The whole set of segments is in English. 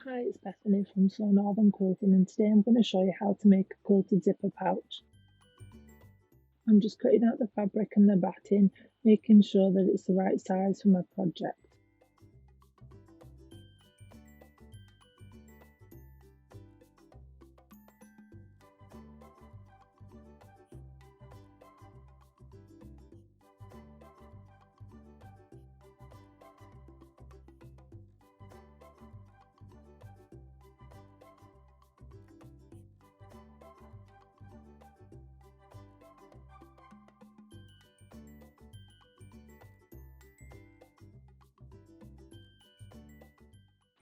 Hi, it's Bethany from So Northern Quilting, and today I'm going to show you how to make a quilted zipper pouch. I'm just cutting out the fabric and the batting, making sure that it's the right size for my project.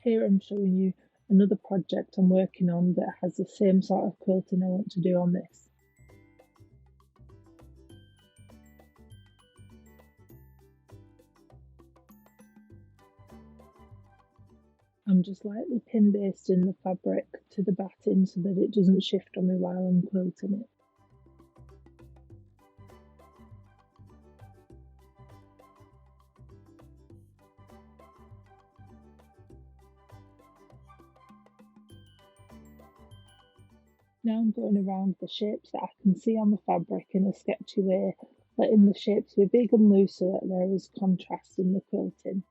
Here I'm showing you another project I'm working on that has the same sort of quilting I want to do on this. I'm just lightly pin basting the fabric to the batting so that it doesn't shift on me while I'm quilting it. Now I'm going around the shapes that I can see on the fabric in a sketchy way, letting the shapes be big and loose so that there is contrast in the quilting.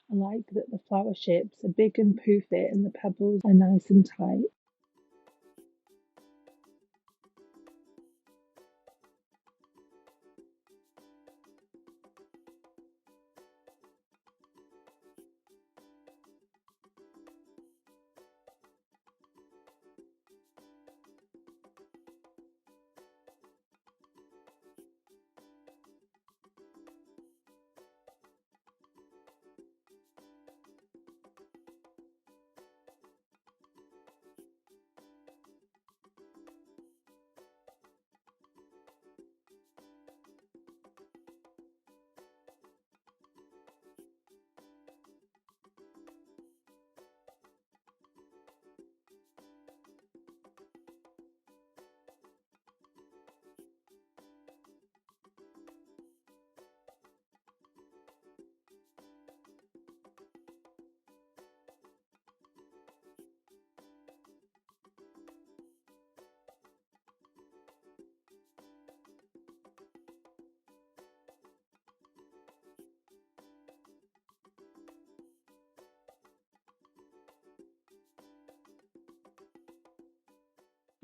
I like that the flower shapes are big and poofy and the pebbles are nice and tight.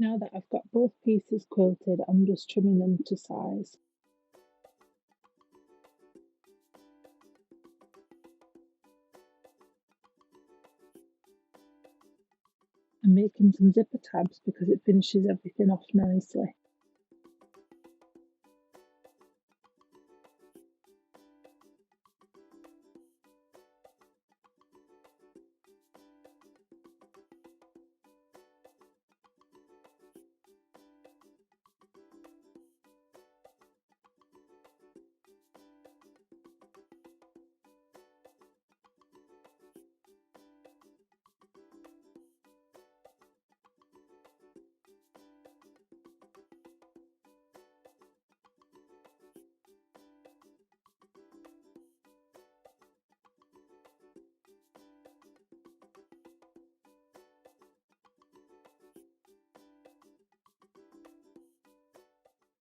Now that I've got both pieces quilted, I'm just trimming them to size. I'm making some zipper tabs because it finishes everything off nicely.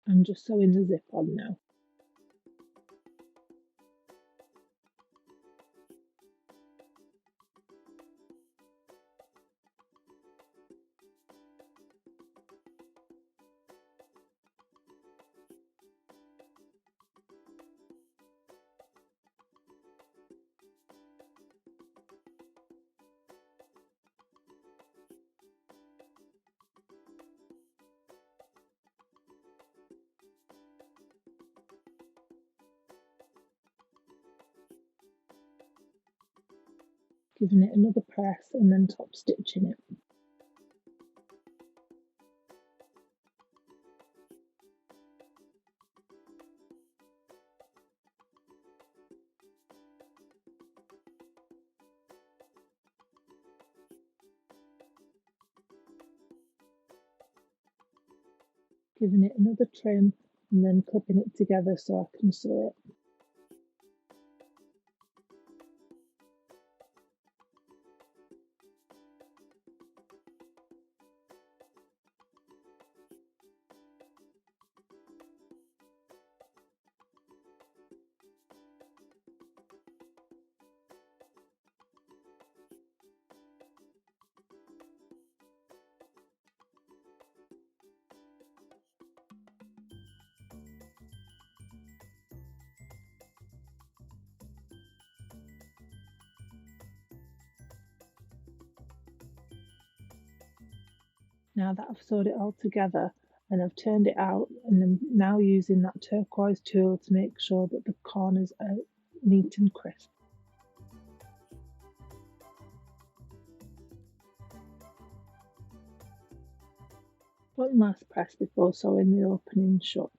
I'm just sewing the zip on now. Giving it another press and then top stitching it. Giving it another trim and then clipping it together so I can sew it. Now that I've sewed it all together and I've turned it out, and I'm now using that turquoise tool to make sure that the corners are neat and crisp. One last press before sewing the opening shut.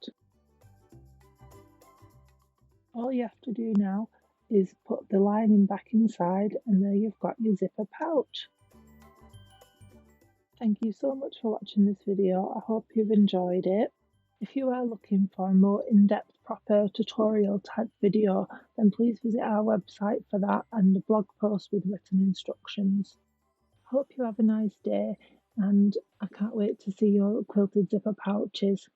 All you have to do now is put the lining back inside, and there you've got your zipper pouch. Thank you so much for watching this video. I hope you've enjoyed it. If you are looking for a more in-depth, proper tutorial type video, then please visit our website for that and a blog post with written instructions. Hope you have a nice day, and I can't wait to see your quilted zipper pouches.